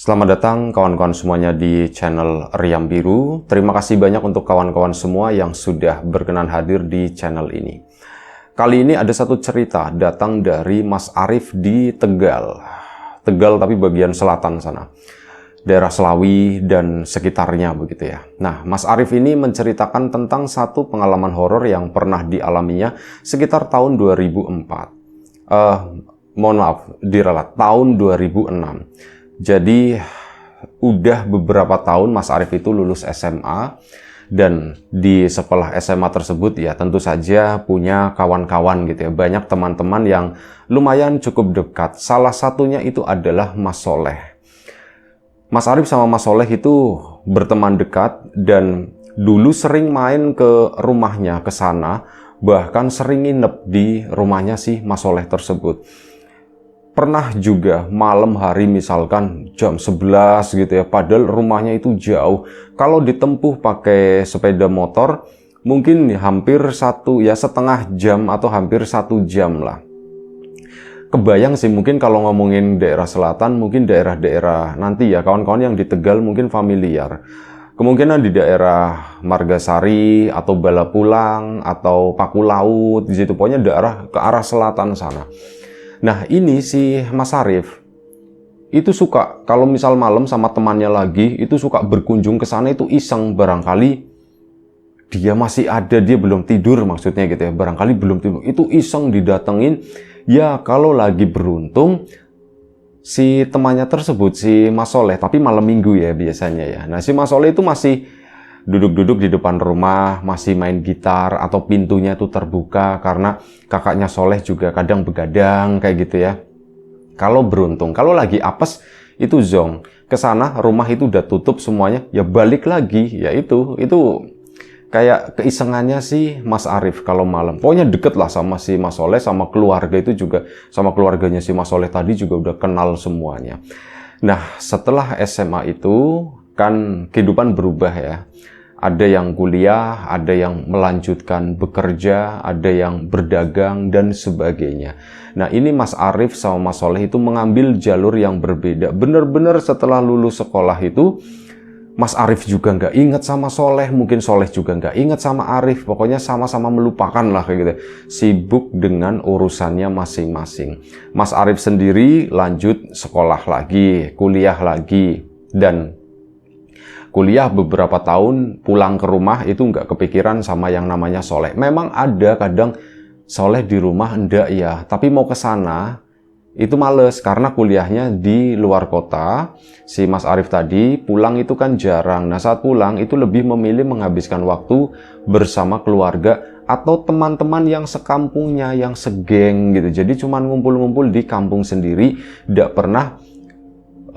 Selamat datang kawan-kawan semuanya di channel Riam Biru. Terima kasih banyak untuk kawan-kawan semua yang sudah berkenan hadir di channel ini. Kali ini ada satu cerita datang dari Mas Arif di Tegal. Tegal tapi bagian selatan sana. Daerah Selawi dan sekitarnya begitu ya. Nah, Mas Arif ini menceritakan tentang satu pengalaman horor yang pernah dialaminya sekitar tahun 2004. Mohon maaf, diralat, tahun 2006. Jadi udah beberapa tahun Mas Arif itu lulus SMA, dan di sekolah SMA tersebut ya tentu saja punya kawan-kawan gitu ya, banyak teman-teman yang lumayan cukup dekat. Salah satunya itu adalah Mas Soleh. Mas Arif sama Mas Soleh itu berteman dekat dan dulu sering main ke rumahnya, ke sana, bahkan sering nginep di rumahnya si Mas Soleh tersebut. Pernah juga malam hari misalkan jam 11 gitu ya, padahal rumahnya itu jauh. Kalau ditempuh pakai sepeda motor mungkin hampir setengah jam atau hampir 1 jam lah. Kebayang sih, mungkin kalau ngomongin daerah selatan, mungkin daerah-daerah nanti ya kawan-kawan yang di Tegal mungkin familiar. Kemungkinan di daerah Margasari atau Balapulang atau Paku Laut, di situ pokoknya daerah ke arah selatan sana. Nah, ini si Mas Arif itu suka kalau misal malam sama temannya lagi itu suka berkunjung ke sana, itu iseng, barangkali dia masih ada, dia belum tidur maksudnya gitu ya, barangkali belum tidur, itu iseng didatengin. Ya kalau lagi beruntung si temannya tersebut, si Mas Soleh, tapi malam minggu ya biasanya ya. Nah, si Mas Soleh itu masih duduk-duduk di depan rumah, masih main gitar, atau pintunya itu terbuka karena kakaknya Soleh juga kadang begadang kayak gitu ya. Kalau beruntung, kalau lagi apes itu zong ke sana, rumah itu udah tutup semuanya, ya balik lagi. Ya itu kayak keisengannya sih Mas Arif kalau malam. Pokoknya deket lah sama si Mas Soleh, sama keluarga itu juga, sama keluarganya si Mas Soleh tadi juga udah kenal semuanya. Nah, setelah SMA itu kan kehidupan berubah ya. Ada yang kuliah, ada yang melanjutkan bekerja, ada yang berdagang, dan sebagainya. Nah, ini Mas Arif sama Mas Soleh itu mengambil jalur yang berbeda. Bener-bener setelah lulus sekolah itu, Mas Arif juga nggak inget sama Soleh, mungkin Soleh juga nggak inget sama Arif. Pokoknya sama-sama melupakan lah kayak gitu. Sibuk dengan urusannya masing-masing. Mas Arif sendiri lanjut sekolah lagi, kuliah lagi, dan kuliah beberapa tahun, pulang ke rumah itu nggak kepikiran sama yang namanya Soleh. Memang ada kadang Soleh di rumah enggak ya, tapi mau ke sana itu males karena kuliahnya di luar kota. Si Mas Arif tadi pulang itu kan jarang. Nah, saat pulang itu lebih memilih menghabiskan waktu bersama keluarga atau teman-teman yang sekampungnya, yang segeng gitu. Jadi cuman ngumpul-ngumpul di kampung sendiri, nggak pernah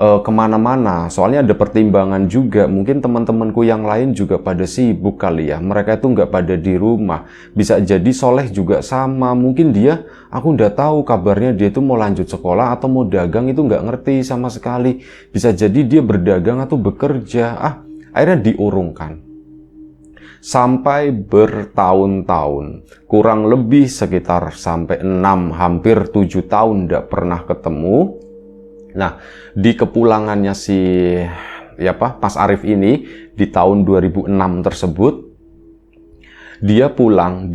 kemana-mana. Soalnya ada pertimbangan juga, mungkin teman-temanku yang lain juga pada sibuk kali ya, mereka itu nggak pada di rumah. Bisa jadi Soleh juga sama, mungkin dia, aku udah tahu kabarnya dia itu mau lanjut sekolah atau mau dagang, itu nggak ngerti sama sekali. Bisa jadi dia berdagang atau bekerja. Akhirnya diurungkan sampai bertahun-tahun, kurang lebih sekitar sampai 6 hampir 7 tahun nggak pernah ketemu. Nah, di kepulangannya Mas Arif ini di tahun 2006 tersebut, dia pulang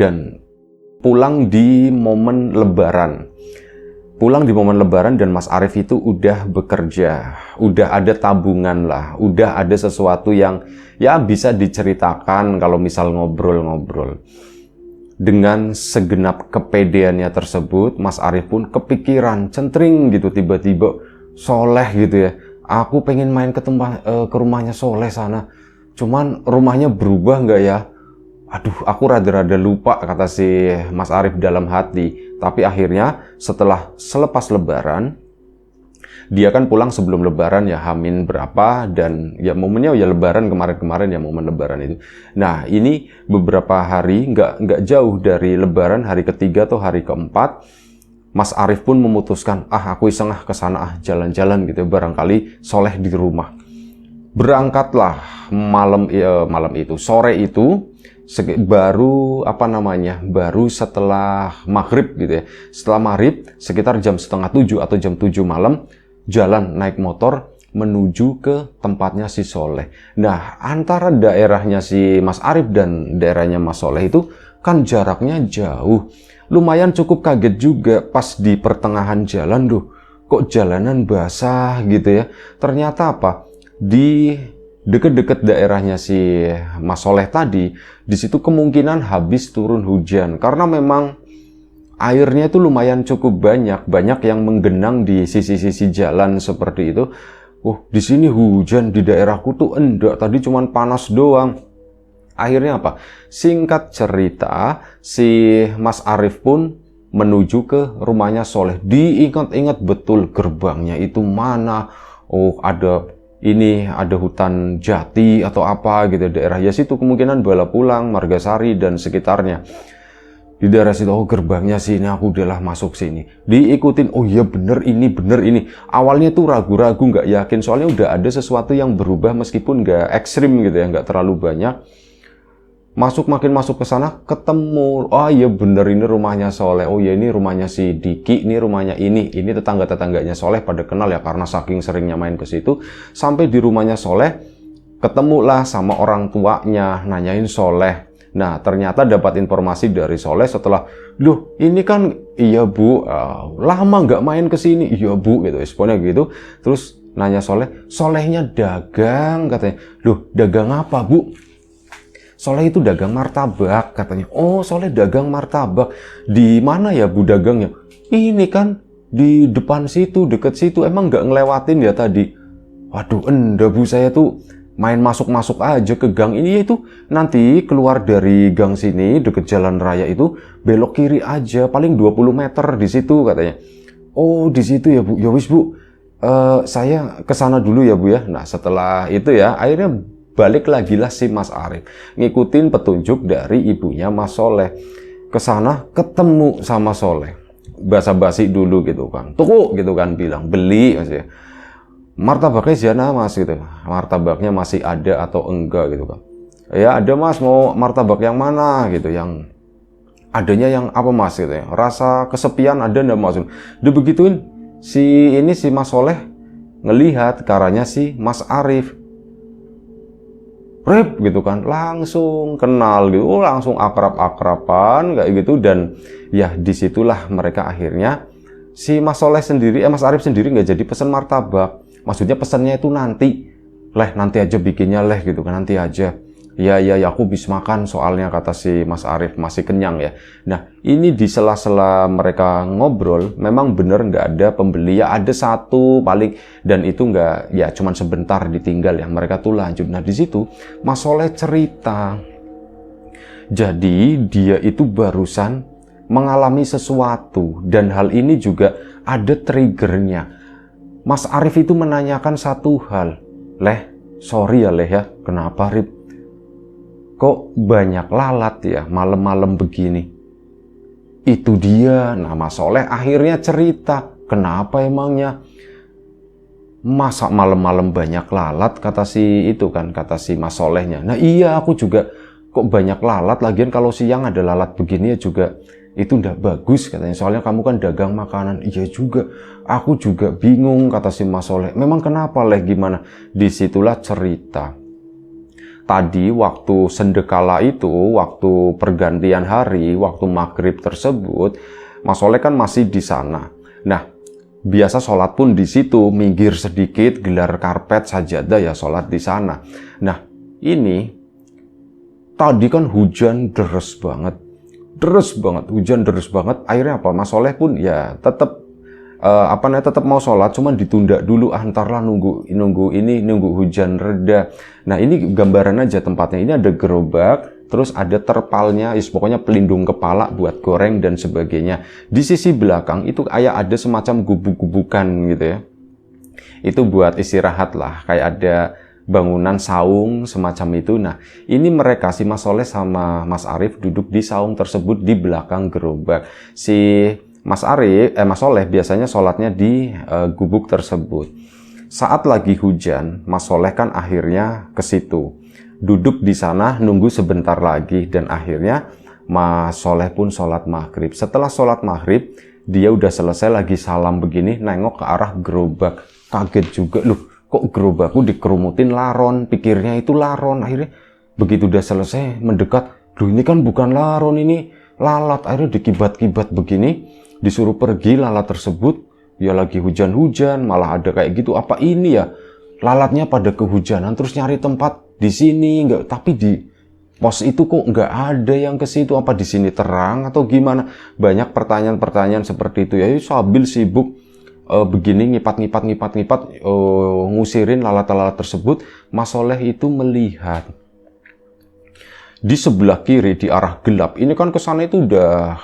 di momen Lebaran. Pulang di momen Lebaran dan Mas Arif itu udah bekerja, udah ada tabungan lah, udah ada sesuatu yang ya bisa diceritakan kalau misal ngobrol-ngobrol. Dengan segenap kepedeannya tersebut, Mas Arif pun kepikiran, centring gitu tiba-tiba, Soleh gitu ya, aku pengen main ke rumahnya Soleh sana, cuman rumahnya berubah nggak ya? Aduh, aku rada-rada lupa, kata si Mas Arif dalam hati. Tapi akhirnya selepas Lebaran, dia kan pulang sebelum Lebaran ya, Hamin berapa, dan ya momennya ya Lebaran kemarin ya, momen Lebaran itu. Nah, ini beberapa hari nggak jauh dari Lebaran, hari ketiga atau hari keempat, Mas Arif pun memutuskan, aku iseng ke sana jalan-jalan gitu, barangkali Soleh di rumah. Berangkatlah sore itu, baru setelah maghrib gitu ya. Setelah maghrib sekitar jam 6:30 atau jam 7 malam, jalan naik motor menuju ke tempatnya si Soleh. Nah, antara daerahnya si Mas Arif dan daerahnya Mas Soleh itu kan jaraknya jauh. Lumayan cukup kaget juga pas di pertengahan jalan, kok jalanan basah gitu ya. Ternyata apa? Di deket-deket daerahnya si Mas Soleh tadi, di situ kemungkinan habis turun hujan karena memang airnya itu lumayan cukup banyak yang menggenang di sisi-sisi jalan seperti itu. Di sini hujan, di daerahku tuh enggak, tadi cuman panas doang. Akhirnya apa? Singkat cerita, si Mas Arif pun menuju ke rumahnya Soleh. Diingat-ingat betul gerbangnya itu mana. Ada hutan jati atau apa gitu. Daerah ya situ kemungkinan Bala Pulang, Margasari dan sekitarnya. Di daerah situ, gerbangnya sini, aku udahlah masuk sini. Diikutin, iya bener ini. Awalnya tuh ragu-ragu, nggak yakin, soalnya udah ada sesuatu yang berubah meskipun nggak ekstrim gitu ya, nggak terlalu banyak. Makin masuk ke sana, ketemu, iya bener ini rumahnya Soleh. Oh iya ini rumahnya si Diki, ini rumahnya ini tetangga-tetangganya Soleh pada kenal ya karena saking seringnya main ke situ. Sampai di rumahnya Soleh, ketemulah sama orang tuanya, nanyain Soleh. Nah, ternyata dapat informasi dari Soleh setelah, loh ini kan, iya bu, lama nggak main ke sini, iya bu, gitu, responnya gitu. Terus nanya Solehnya dagang, katanya. Loh, dagang apa bu? Soleh itu dagang martabak, katanya. Oh, Soleh dagang martabak. Di mana ya bu dagangnya? Ini kan, di depan situ, deket situ, emang nggak ngelewatin ya tadi? Waduh, enggak bu, saya tuh main masuk-masuk aja ke gang ini, yaitu nanti keluar dari gang sini deket jalan raya itu belok kiri aja, paling 20 meter di situ, katanya. Oh di situ ya bu, ya wis bu, saya kesana dulu ya bu ya. Nah setelah itu ya akhirnya balik lagi lah si Mas Arif ngikutin petunjuk dari ibunya Mas Soleh, kesana ketemu sama Soleh, basa-basi dulu gitu kan, tuku gitu kan, bilang beli maksudnya. Martabaknya siapa mas gitu, martabaknya masih ada atau enggak gitu kan. Ya ada mas, mau martabak yang mana gitu, yang adanya yang apa mas gitu ya, rasa kesepian ada enggak mas. Udah begituin si Mas Soleh ngelihat karanya si Mas Arif, Rip gitu kan, langsung kenal gitu, langsung akrab-akraban kayak gitu. Dan ya disitulah mereka akhirnya si Mas Soleh sendiri, Mas Arif sendiri nggak jadi pesen martabak. Maksudnya pesannya itu nanti aja bikinnya gitu kan, nanti aja. Ya aku bisa makan soalnya, kata si Mas Arif, masih kenyang ya. Nah ini di sela-sela mereka ngobrol, memang bener nggak ada pembeli, ya ada satu paling, dan itu nggak, ya cuman sebentar ditinggal ya, mereka tuh lanjut. Nah di situ Mas Soleh cerita, jadi dia itu barusan mengalami sesuatu dan hal ini juga ada triggernya. Mas Arif itu menanyakan satu hal, sorry ya Leh ya, kenapa Rip? Kok banyak lalat ya malam-malam begini? Itu dia. Nah Mas Soleh akhirnya cerita, kenapa emangnya? Masa malam-malam banyak lalat, kata si Mas Solehnya. Nah iya, aku juga kok banyak lalat, lagian kalau siang ada lalat begini ya juga itu ndak bagus, katanya, soalnya kamu kan dagang makanan. Iya juga, aku juga bingung, kata si Mas Soleh. Memang kenapa gimana? Disitulah cerita. Tadi waktu sendekala itu, waktu pergantian hari, waktu maghrib tersebut, Mas Soleh kan masih di sana. Nah biasa sholat pun di situ, minggir sedikit, gelar karpet sajadah ya, sholat di sana. Nah ini tadi kan hujan deras banget, hujan deras banget. Akhirnya apa? Mas Soleh pun ya tetap tetap mau sholat, cuman ditunda dulu, antarlah nunggu hujan reda. Nah ini gambaran aja tempatnya. Ini ada gerobak, terus ada terpalnya, pokoknya pelindung kepala buat goreng dan sebagainya. Di sisi belakang itu kayak ada semacam gubuk-gubukan gitu ya. Itu buat istirahat lah, kayak ada bangunan saung semacam itu. Nah ini mereka, si Mas Soleh sama Mas Arif duduk di saung tersebut di belakang gerobak. Si Mas Soleh biasanya sholatnya di gubuk tersebut. Saat lagi hujan, Mas Soleh kan akhirnya ke situ, duduk di sana nunggu sebentar lagi, dan akhirnya Mas Soleh pun sholat maghrib. Setelah sholat maghrib, dia udah selesai lagi salam begini, nengok ke arah gerobak, kaget juga, loh kok gerobakku dikerumutin laron, pikirnya itu laron. Akhirnya begitu udah selesai mendekat, loh ini kan bukan laron, ini lalat. Akhirnya dikibat-kibat begini, disuruh pergi lalat tersebut. Ya lagi hujan-hujan, malah ada kayak gitu. Apa ini ya? Lalatnya pada kehujanan, terus nyari tempat di sini, enggak, tapi di pos itu kok nggak ada yang ke situ, apa di sini terang atau gimana? Banyak pertanyaan-pertanyaan seperti itu ya. Sambil sibuk begini ngipat ngusirin lalat-lalat tersebut, Mas Soleh itu melihat di sebelah kiri di arah gelap. Ini kan kesana itu udah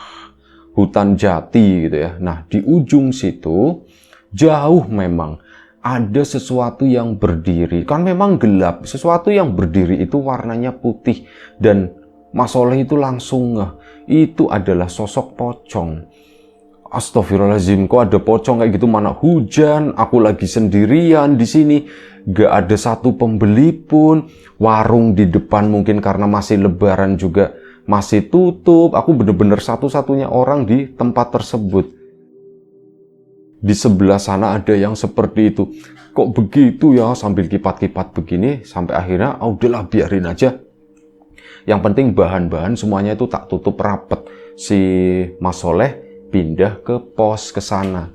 hutan jati gitu ya. Nah di ujung situ jauh memang ada sesuatu yang berdiri. Kan memang gelap. Sesuatu yang berdiri itu warnanya putih. Dan Mas Soleh itu langsung ngeh. Itu adalah sosok pocong. Astagfirullahaladzim, kok ada pocong kayak gitu? Mana hujan, aku lagi sendirian di sini. Gak ada satu pembeli pun. Warung di depan mungkin karena masih lebaran juga masih tutup. Aku bener-bener satu-satunya orang di tempat tersebut. Di sebelah sana ada yang seperti itu. Kok begitu ya, sambil kipat-kipat begini, sampai akhirnya, udahlah biarin aja. Yang penting bahan-bahan semuanya itu tak tutup rapet. Si Mas Soleh pindah ke pos ke sana.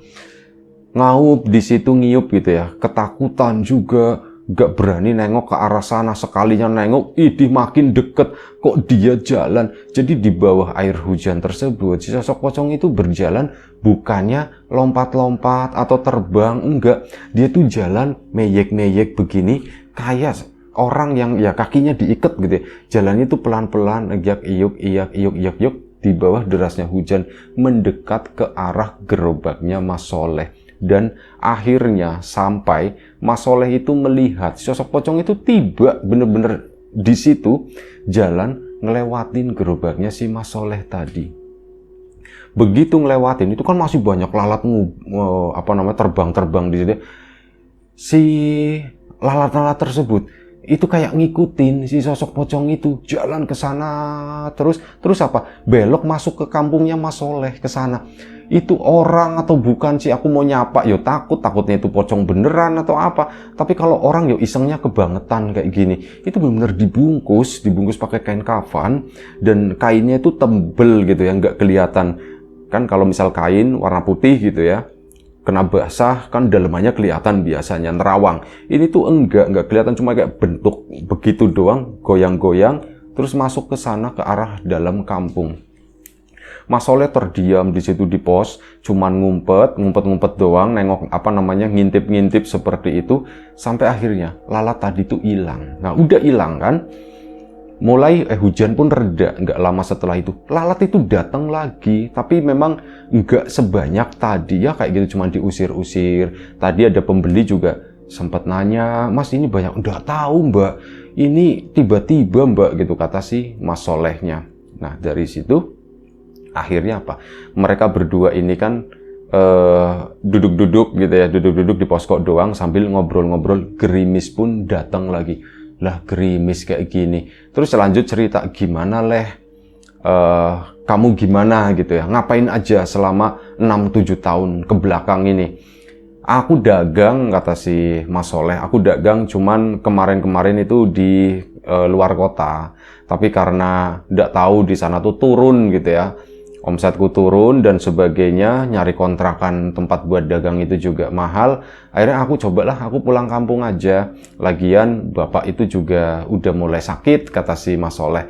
Ngaup di situ ngiup gitu ya, ketakutan juga, gak berani nengok ke arah sana. Sekalinya nengok, idih makin deket, kok dia jalan. Jadi di bawah air hujan tersebut, si sosok pocong itu berjalan, bukannya lompat-lompat atau terbang, enggak. Dia tuh jalan meyek-meyek begini, kayak orang yang ya kakinya diikat gitu ya. Jalannya tuh pelan-pelan, iyak-iyuk, di bawah derasnya hujan, mendekat ke arah gerobaknya Mas Soleh. Dan akhirnya sampai Mas Soleh itu melihat sosok pocong itu tiba bener-bener di situ jalan ngelewatin gerobaknya si Mas Soleh tadi. Begitu ngelewatin itu kan masih banyak lalat terbang-terbang di situ. Si lalat-lalat tersebut itu kayak ngikutin si sosok pocong itu jalan ke sana terus apa? Belok masuk ke kampungnya Mas Soleh ke sana. Itu orang atau bukan sih, aku mau nyapa yo takutnya itu pocong beneran atau apa. Tapi kalau orang yo isengnya kebangetan kayak gini. Itu benar-benar dibungkus pakai kain kafan dan kainnya itu tebel gitu ya, nggak kelihatan. Kan kalau misal kain warna putih gitu ya, kena basah kan dalemannya kelihatan biasanya nerawang. Ini tuh enggak kelihatan, cuma kayak bentuk begitu doang, goyang-goyang terus masuk ke sana ke arah dalam kampung. Mas Soleh terdiam di situ di pos, cuman ngumpet doang, nengok ngintip-ngintip seperti itu sampai akhirnya lalat tadi tuh hilang. Nah, udah hilang kan? Mulai hujan pun reda, nggak lama setelah itu lalat itu datang lagi, tapi memang nggak sebanyak tadi ya, kayak gitu cuma diusir-usir. Tadi ada pembeli juga sempat nanya, Mas ini banyak, nggak tahu Mbak, ini tiba-tiba Mbak gitu kata si Mas Solehnya. Nah dari situ akhirnya apa? Mereka berdua ini kan duduk-duduk gitu ya, duduk-duduk di posko doang sambil ngobrol-ngobrol. Gerimis pun datang lagi. Lah gerimis kayak gini. Terus lanjut cerita, gimana Leh? Kamu gimana gitu ya? Ngapain aja selama 6-7 tahun ke belakang ini? Aku dagang, kata si Mas Soleh. Aku dagang cuman kemarin-kemarin itu di luar kota. Tapi karena nggak tahu di sana tuh turun gitu ya. Omsetku turun dan sebagainya, nyari kontrakan tempat buat dagang itu juga mahal. Akhirnya aku cobalah, aku pulang kampung aja. Lagian bapak itu juga udah mulai sakit, kata si Mas Soleh.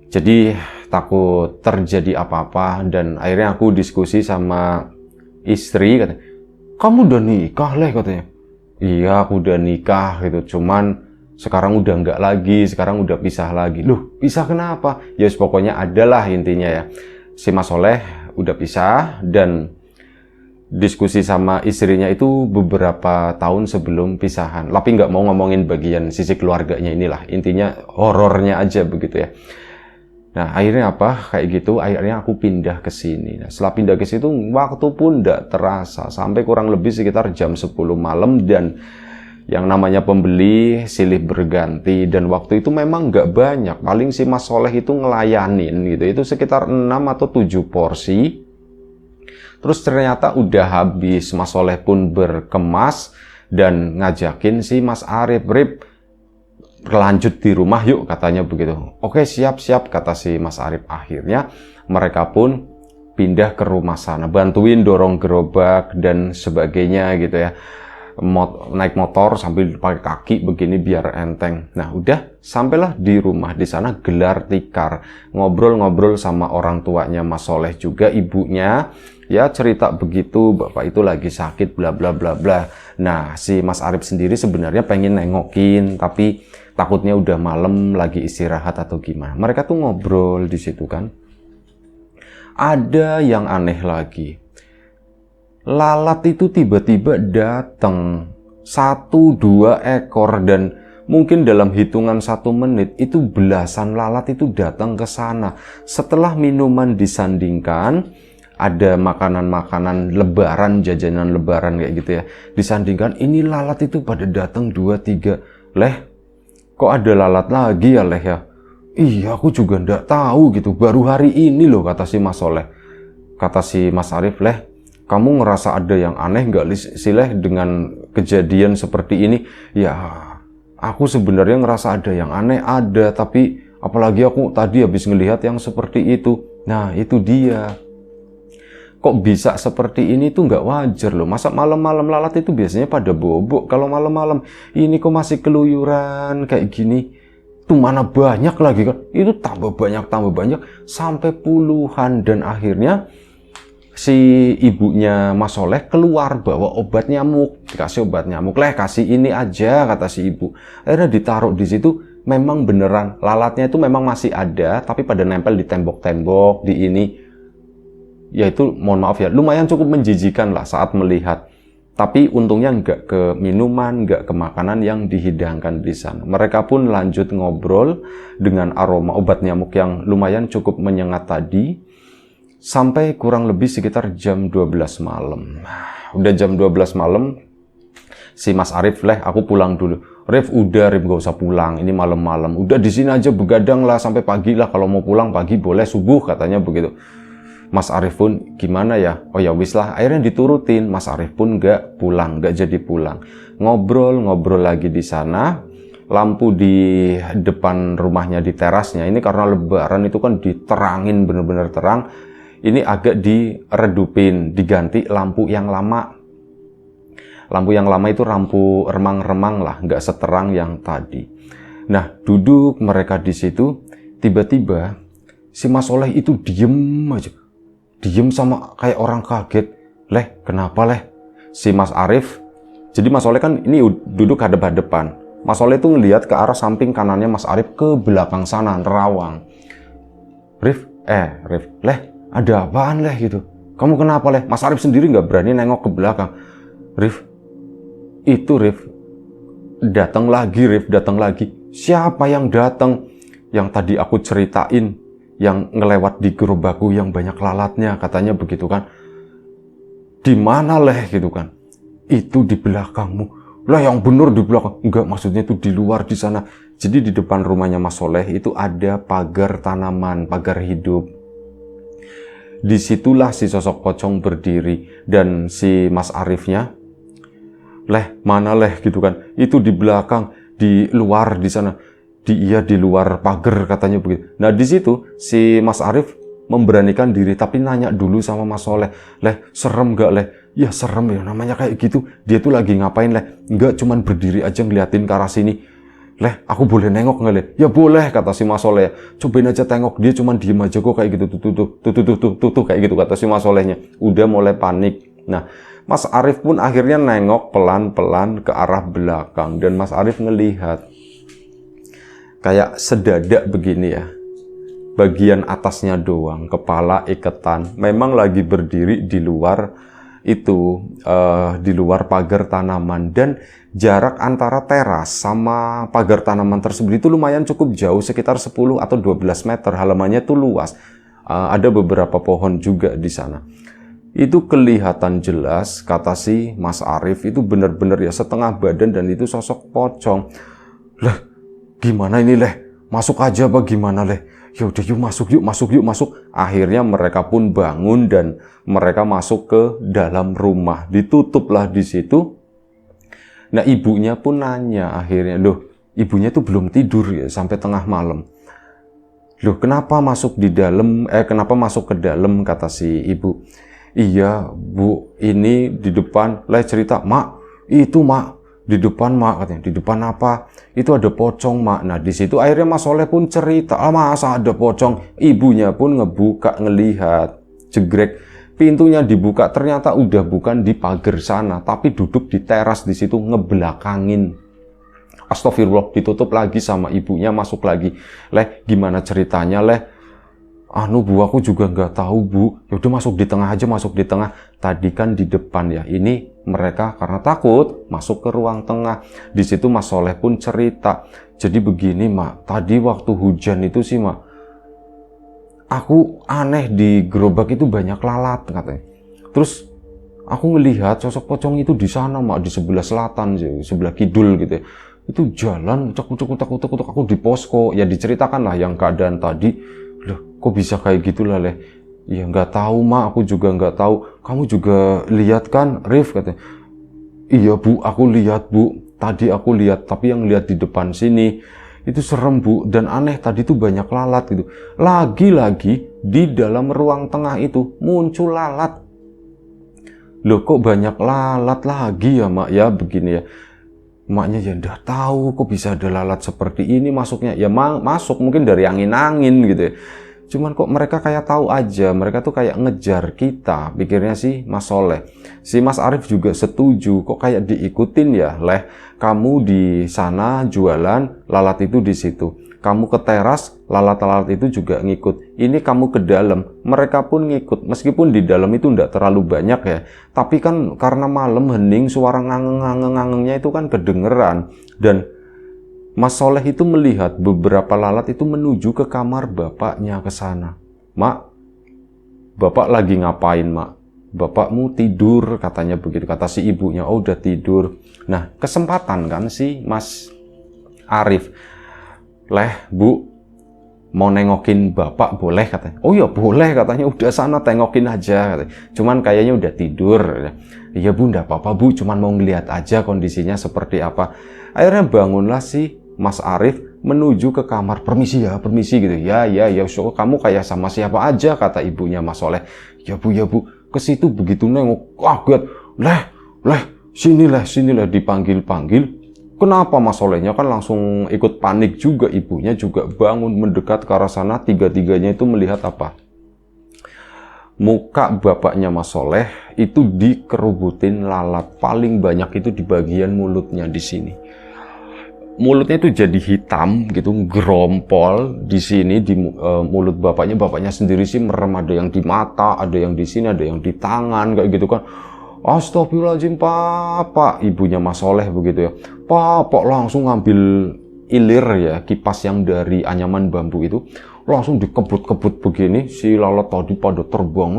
Jadi takut terjadi apa-apa, dan akhirnya aku diskusi sama istri, katanya, kamu udah nikah Leh, katanya. Iya aku udah nikah gitu, cuman sekarang udah enggak lagi, sekarang udah pisah lagi. Loh pisah kenapa? Ya pokoknya adalah intinya ya. Si Mas Soleh udah pisah dan diskusi sama istrinya itu beberapa tahun sebelum pisahan. Tapi nggak mau ngomongin bagian sisi keluarganya inilah. Intinya horornya aja begitu ya. Nah akhirnya apa? Kayak gitu akhirnya aku pindah ke sini. Nah, setelah pindah ke situ waktu pun nggak terasa. Sampai kurang lebih sekitar jam 10 malam dan yang namanya pembeli silih berganti, dan waktu itu memang nggak banyak, paling si Mas Soleh itu ngelayanin gitu, itu sekitar 6 atau 7 porsi. Terus ternyata udah habis, Mas Soleh pun berkemas dan ngajakin si Mas Arif, "Rip, lanjut di rumah yuk," katanya begitu. "Oke, siap," kata si Mas Arif. Akhirnya mereka pun pindah ke rumah sana, bantuin dorong gerobak dan sebagainya gitu ya. Naik motor sambil pakai kaki begini biar enteng. Nah, udah sampailah di rumah. Di sana gelar tikar, ngobrol-ngobrol sama orang tuanya Mas Soleh juga, ibunya. Ya cerita begitu, bapak itu lagi sakit bla bla bla bla. Nah, si Mas Arif sendiri sebenarnya pengen nengokin, tapi takutnya udah malam lagi istirahat atau gimana. Mereka tuh ngobrol di situ kan. Ada yang aneh lagi. Lalat itu tiba-tiba datang 1-2 ekor dan mungkin dalam hitungan 1 menit itu belasan lalat itu datang ke sana. Setelah minuman disandingkan, ada makanan-makanan lebaran, jajanan lebaran kayak gitu ya, disandingkan, ini lalat itu pada datang 2-3. "Leh, kok ada lalat lagi ya Leh ya?" "Iya, aku juga ndak tahu gitu, baru hari ini loh," kata si Mas Soleh. Kata si Mas Arif, "Leh, kamu ngerasa ada yang aneh nggak sih Leh dengan kejadian seperti ini?" "Ya, aku sebenarnya ngerasa ada yang aneh, ada, tapi apalagi aku tadi habis ngelihat yang seperti itu." Nah, itu dia. Kok bisa seperti ini tuh nggak wajar loh. Masa malam-malam lalat itu biasanya pada bobok. Kalau malam-malam ini kok masih keluyuran kayak gini. Tuh mana banyak lagi kan. Itu tambah banyak sampai puluhan. Dan akhirnya si ibunya Mas Soleh keluar bawa obat nyamuk. Dikasih obat nyamuk. "Leh, kasih ini aja," kata si ibu. Akhirnya ditaruh di situ. Memang beneran lalatnya itu memang masih ada, tapi pada nempel di tembok-tembok, di ini. Ya itu, mohon maaf ya, lumayan cukup menjijikan lah saat melihat. Tapi untungnya nggak ke minuman, nggak ke makanan yang dihidangkan di sana. Mereka pun lanjut ngobrol dengan aroma obat nyamuk yang lumayan cukup menyengat tadi. Sampai kurang lebih sekitar jam 12 malam. Udah jam 12 malam, si Mas Arif, "Leh, aku pulang dulu." "Rif, udah Rif, gak usah pulang, ini malam-malam. Udah di sini aja begadang lah sampai pagi lah. Kalau mau pulang pagi boleh, subuh," katanya begitu. Mas Arif pun gimana ya? "Oh ya wis lah," akhirnya diturutin. Mas Arif pun nggak pulang, nggak jadi pulang. Ngobrol lagi di sana. Lampu di depan rumahnya di terasnya ini karena lebaran itu kan diterangin bener-bener terang. Ini agak diredupin, diganti lampu yang lama. Lampu yang lama itu lampu remang-remang lah, nggak seterang yang tadi. Nah, duduk mereka di situ, tiba-tiba si Mas Soleh itu diem aja. Diem sama kayak orang kaget. "Leh, kenapa Leh?" Si Mas Arif, jadi Mas Soleh kan ini duduk hadap-hadapan. Mas Soleh tuh ngelihat ke arah samping kanannya Mas Arif ke belakang sana, nerawang. Rif, "Leh, ada apaan Leh?" gitu. "Kamu kenapa Leh?" Mas Arif sendiri nggak berani nengok ke belakang. "Rif, itu Rif, datang lagi Rif, datang lagi." "Siapa yang datang?" "Yang tadi aku ceritain, yang ngelewat di gerobakku yang banyak lalatnya," katanya begitu kan. "Di mana Leh?" gitu kan. "Itu di belakangmu." "Lah, yang bener di belakang." "Enggak, maksudnya itu di luar di sana." Jadi di depan rumahnya Mas Soleh itu ada pagar tanaman, pagar hidup. Disitulah si sosok pocong berdiri dan si Mas Arifnya, "Leh, mana Leh?" gitu kan. "Itu di belakang, di luar di sana." Iya, di luar pagar," katanya begitu. Nah, di situ si Mas Arif memberanikan diri tapi nanya dulu sama Mas Soleh, "Leh, serem gak Leh?" "Ya serem ya, namanya kayak gitu. Dia tuh lagi ngapain Leh?" "Enggak, cuman berdiri aja ngeliatin ke arah sini." "Leh, aku boleh nengok nggak Leh?" "Ya boleh," kata si Mas Soleh. "Cobain aja tengok, dia cuman diem aja kok kayak gitu, tuh kayak gitu," kata si Mas Solehnya. Udah mulai panik. Nah, Mas Arif pun akhirnya nengok pelan-pelan ke arah belakang dan Mas Arif ngelihat kayak sedadak begini ya, bagian atasnya doang, kepala iketan, memang lagi berdiri di luar itu, di luar pagar tanaman. Dan jarak antara teras sama pagar tanaman tersebut itu lumayan cukup jauh, sekitar 10 atau 12 meter. Halamannya tuh luas, ada beberapa pohon juga di sana. Itu kelihatan jelas, kata si Mas Arif, itu benar-benar ya setengah badan dan itu sosok pocong. "Lah, gimana ini Leh? Masuk aja apa gimana Leh?" "Ya udah yuk masuk." Akhirnya mereka pun bangun dan mereka masuk ke dalam rumah. Ditutuplah di situ. Nah ibunya pun nanya akhirnya, loh ibunya tuh belum tidur ya sampai tengah malam. Loh kenapa masuk di dalam, kenapa masuk ke dalam, kata si ibu. Iya bu, ini di depan, lah cerita, mak, itu mak, di depan mak, katanya, di depan apa? Itu ada pocong mak. Nah di situ akhirnya Mas Soleh pun cerita, masa ada pocong? Ibunya pun ngebuka, ngelihat, jegrek, pintunya dibuka, ternyata udah bukan di pagar sana, tapi duduk di teras di situ ngebelakangin. Astagfirullah, ditutup lagi sama ibunya, masuk lagi. Leh, gimana ceritanya leh? Anu bu, aku juga nggak tahu bu. Yaudah masuk di tengah aja, masuk di tengah. Tadi kan di depan ya. Ini mereka karena takut masuk ke ruang tengah. Di situ Mas Soleh pun cerita. Jadi begini mak, tadi waktu hujan itu sih mak, aku aneh di gerobak itu banyak lalat katanya. Terus aku ngelihat sosok pocong itu di sana mak, di sebelah selatan, sebelah kidul gitu ya. Itu jalan utak aku di posko. Ya diceritakan lah yang keadaan tadi. Loh kok bisa kayak gitulah leh? Ya nggak tahu mak, aku juga nggak tahu. Kamu juga lihat kan Rif, katanya. Iya bu, aku lihat bu, tadi aku lihat, tapi yang lihat di depan sini itu serem bu, dan aneh tadi tuh banyak lalat gitu. Lagi-lagi di dalam ruang tengah itu muncul lalat. Loh kok banyak lalat lagi ya mak ya, begini ya. Maknya ya udah tahu kok bisa ada lalat seperti ini masuknya. Ya masuk mungkin dari angin-angin gitu ya. Cuman kok mereka kayak tahu aja, mereka tuh kayak ngejar kita, pikirnya sih Mas Soleh. Si Mas Arif juga setuju, kok kayak diikutin ya, leh. Kamu di sana jualan, lalat itu di situ. Kamu ke teras, lalat-lalat itu juga ngikut. Ini kamu ke dalam, mereka pun ngikut. Meskipun di dalam itu enggak terlalu banyak ya. Tapi kan karena malam hening, suara ngangeng-ngangengnya itu kan kedengeran. Dan Mas Soleh itu melihat beberapa lalat itu menuju ke kamar bapaknya ke sana. Mak, bapak lagi ngapain mak? Bapakmu tidur, katanya begitu. Kata si ibunya, oh udah tidur. Nah, kesempatan kan si Mas Arif. Leh, bu, mau nengokin bapak boleh katanya. Oh ya boleh katanya, udah sana tengokin aja katanya. Cuman kayaknya udah tidur. Iya bu, enggak apa-apa bu, cuman mau ngeliat aja kondisinya seperti apa. Akhirnya bangunlah si Mas Arif menuju ke kamar. Permisi gitu. Ya, so, kamu kayak sama siapa aja, kata ibunya Mas Soleh. Ya bu, ke situ begitu nengok, kaget. Leh, sini leh, dipanggil. Kenapa Mas Solehnya kan langsung ikut panik juga, ibunya juga bangun mendekat ke arah sana. Tiga-tiganya itu melihat apa? Muka bapaknya Mas Soleh itu dikerubutin lalat, paling banyak itu di bagian mulutnya di sini. Mulutnya itu jadi hitam gitu, gerompol di sini di mulut bapaknya sendiri sih merem, ada yang di mata, ada yang di sini, ada yang di tangan kayak gitu kan. Astagfirullahaladzim pak, ibunya Mas Soleh begitu ya. Pak langsung ngambil ilir ya, kipas yang dari anyaman bambu itu, langsung dikebut-kebut begini, si lalat tadi pada terbang.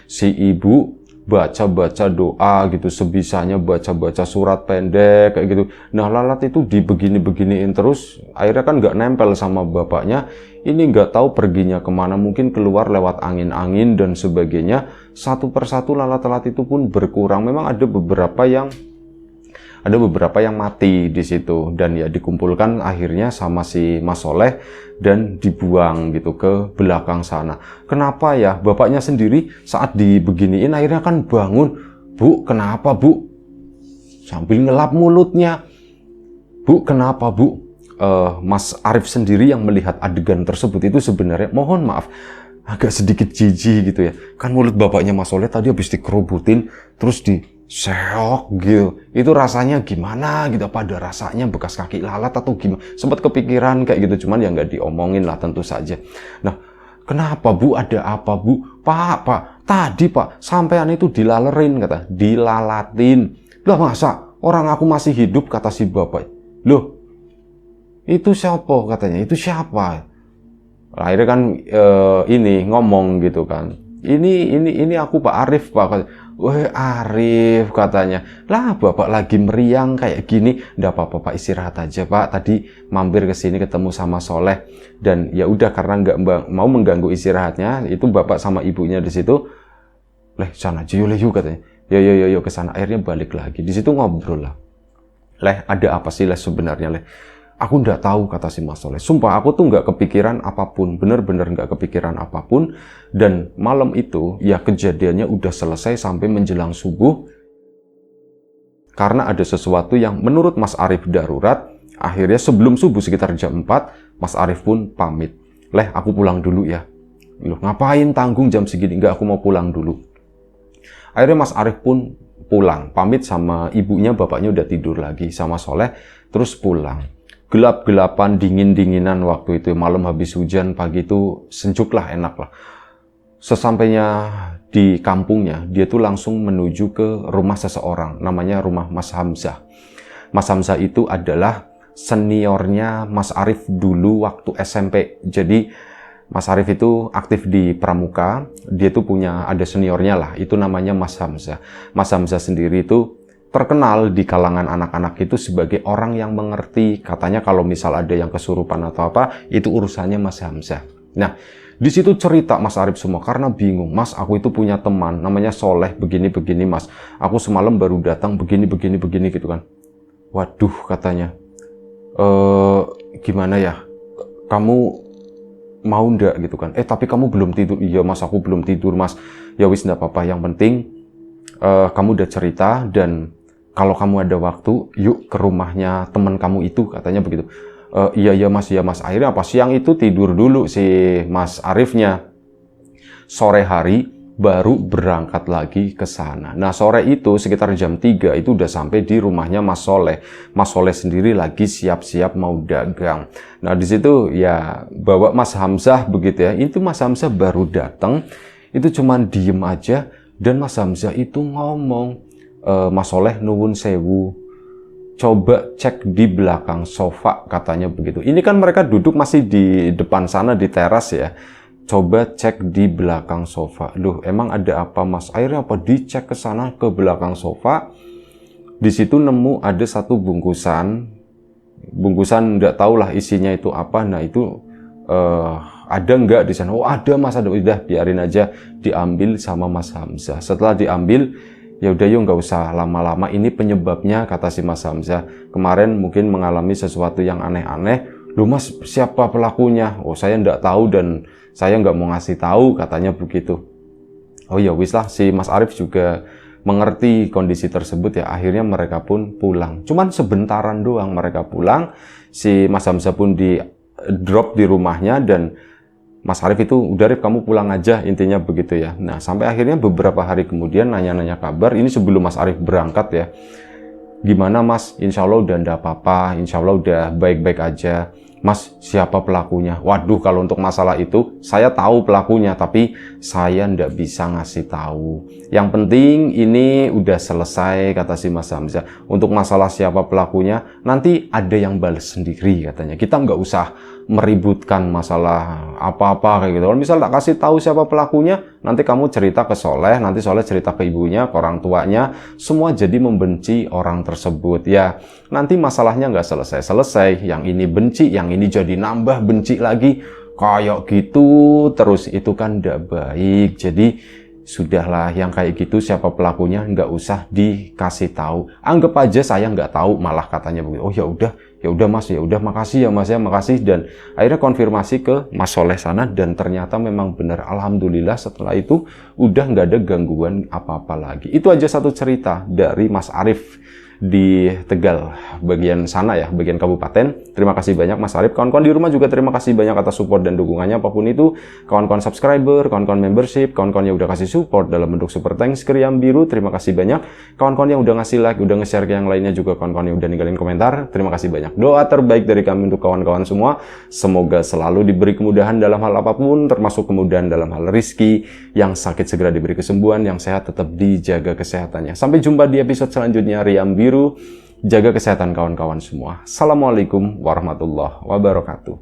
Si ibu baca-baca doa gitu, sebisanya baca-baca surat pendek kayak gitu. Nah lalat itu dibegini-beginiin terus, akhirnya kan nggak nempel sama bapaknya. Ini nggak tahu perginya kemana, mungkin keluar lewat angin-angin dan sebagainya. Satu persatu lalat-lalat itu pun berkurang. Memang ada beberapa yang mati di situ, dan ya dikumpulkan akhirnya sama si Mas Soleh dan dibuang gitu ke belakang sana. Kenapa ya? Bapaknya sendiri saat dibeginiin akhirnya kan bangun. Bu, kenapa bu? Sambil ngelap mulutnya. Bu, kenapa bu? Mas Arif sendiri yang melihat adegan tersebut itu sebenarnya, mohon maaf, agak sedikit jijik gitu ya. Kan mulut bapaknya Mas Soleh tadi habis dikerubutin, terus diseok gitu. Itu rasanya gimana gitu? Apa ada rasanya bekas kaki lalat atau gimana? Sempat kepikiran kayak gitu, cuman ya nggak diomongin lah tentu saja. Nah, kenapa bu? Ada apa bu? Pak, tadi pak, sampean itu dilalerin kata, dilalatin. Lah masa orang aku masih hidup, kata si bapak. Loh, itu siapa katanya? Itu siapa? Akhirnya kan ini ngomong gitu kan. Ini aku Pak Arif pak. Wah Arif katanya. Lah bapak lagi meriang kayak gini. Nggak apa-apa pak, istirahat aja pak. Tadi mampir ke sini ketemu sama Soleh, dan ya udah karena nggak mau mengganggu istirahatnya, itu bapak sama ibunya di situ. Leh sana aja yuk katanya. Yo ke sana. Akhirnya balik lagi. Di situ ngobrol lah. Leh, ada apa sih Leh sebenarnya Leh? Aku nggak tahu, kata si Mas Soleh. Sumpah, aku tuh nggak kepikiran apapun. Bener-bener nggak kepikiran apapun. Dan malam itu, ya kejadiannya udah selesai sampai menjelang subuh. Karena ada sesuatu yang menurut Mas Arif darurat. Akhirnya sebelum subuh sekitar jam 4, Mas Arif pun pamit. Leh, aku pulang dulu ya. Loh, ngapain tanggung jam segini? Nggak, aku mau pulang dulu. Akhirnya Mas Arif pun pulang. Pamit sama ibunya, bapaknya udah tidur lagi sama Soleh. Terus pulang. Gelap-gelapan, dingin-dinginan waktu itu. Malam habis hujan, pagi itu sejuk lah, enak lah. Sesampainya di kampungnya, dia tuh langsung menuju ke rumah seseorang. Namanya rumah Mas Hamzah. Mas Hamzah itu adalah seniornya Mas Arif dulu waktu SMP. Jadi Mas Arif itu aktif di Pramuka. Dia tuh ada seniornya lah. Itu namanya Mas Hamzah. Mas Hamzah sendiri itu terkenal di kalangan anak-anak itu sebagai orang yang mengerti. Katanya kalau misal ada yang kesurupan atau apa, itu urusannya Mas Hamzah. Nah, di situ cerita Mas Arif semua karena bingung. Mas, aku itu punya teman namanya Soleh, begini-begini Mas. Aku semalam baru datang begini gitu kan. Waduh, katanya. Gimana ya? Kamu mau ndak gitu kan? Tapi kamu belum tidur. Iya Mas, aku belum tidur Mas. Ya wis, ndak apa-apa. Yang penting kamu udah cerita, dan kalau kamu ada waktu, yuk ke rumahnya teman kamu itu, katanya begitu. Iya Mas. Akhirnya apa, siang itu tidur dulu si Mas Arifnya. Sore hari baru berangkat lagi ke sana. Nah, sore itu sekitar jam 3 itu udah sampai di rumahnya Mas Soleh. Mas Soleh sendiri lagi siap-siap mau dagang. Nah, di situ ya bawa Mas Hamzah begitu ya. Itu Mas Hamzah baru datang, itu cuman diem aja, dan Mas Hamzah itu ngomong, Mas Soleh nuwun sewu, coba cek di belakang sofa, katanya begitu. Ini kan mereka duduk masih di depan sana di teras ya. Coba cek di belakang sofa. Loh, emang ada apa Mas? Akhirnya apa? Dicek ke sana ke belakang sofa. Di situ nemu ada satu bungkusan nggak tahu lah isinya itu apa. Nah, itu ada nggak di sana? Oh, ada Mas, ada. Udah, biarin aja, diambil sama Mas Hamzah. Setelah diambil, ya udah yuk, nggak usah lama-lama. Ini penyebabnya, kata si Mas Hamzah. Kemarin mungkin mengalami sesuatu yang aneh-aneh. Loh Mas, siapa pelakunya? Oh, saya nggak tahu dan saya nggak mau ngasih tahu, katanya begitu. Oh ya wis lah, si Mas Arif juga mengerti kondisi tersebut ya. Akhirnya mereka pun pulang. Cuman sebentaran doang mereka pulang. Si Mas Hamzah pun di drop di rumahnya, dan Mas Arif itu, udah Arif kamu pulang aja, intinya begitu ya. Nah, sampai akhirnya beberapa hari kemudian nanya-nanya kabar. Ini sebelum Mas Arif berangkat ya. Gimana Mas? Insya Allah udah ndak apa-apa, insya Allah udah baik-baik aja. Mas, siapa pelakunya? Waduh, kalau untuk masalah itu, saya tahu pelakunya, tapi saya ndak bisa ngasih tahu. Yang penting ini udah selesai, kata si Mas Hamzah. Untuk masalah siapa pelakunya, nanti ada yang balas sendiri, katanya. Kita nggak usah meributkan masalah apa-apa kayak gitu. Kalau misal tak kasih tahu siapa pelakunya, nanti kamu cerita ke Soleh, nanti Soleh cerita ke ibunya, ke orang tuanya, semua jadi membenci orang tersebut. Ya, nanti masalahnya nggak selesai-selesai. Yang ini benci, yang ini jadi nambah benci lagi. Kayak gitu terus, itu kan nggak baik. Jadi sudahlah, yang kayak gitu siapa pelakunya nggak usah dikasih tahu. Anggap aja saya nggak tahu, malah katanya begitu. Oh ya udah Mas, ya udah, makasih ya Mas ya, makasih. Dan akhirnya konfirmasi ke Mas Soleh sana, dan ternyata memang benar. Alhamdulillah setelah itu udah nggak ada gangguan apa-apa lagi. Itu aja satu cerita dari Mas Arif di Tegal, bagian sana ya, bagian kabupaten. Terima kasih banyak Mas Arif. Kawan-kawan di rumah juga terima kasih banyak atas support dan dukungannya, apapun itu. Kawan-kawan subscriber, kawan-kawan membership, kawan-kawan yang udah kasih support dalam bentuk super thanks ke Riam Biru, terima kasih banyak. Kawan-kawan yang udah ngasih like, udah nge-share ke yang lainnya juga, kawan-kawan yang udah ninggalin komentar, terima kasih banyak. Doa terbaik dari kami untuk kawan-kawan semua, semoga selalu diberi kemudahan dalam hal apapun, termasuk kemudahan dalam hal rizki. Yang sakit segera diberi kesembuhan, yang sehat tetap dijaga kesehatannya. Sampai jumpa di episode selanjutnya Riam Biru. Jaga kesehatan kawan-kawan semua. Assalamualaikum warahmatullahi wabarakatuh.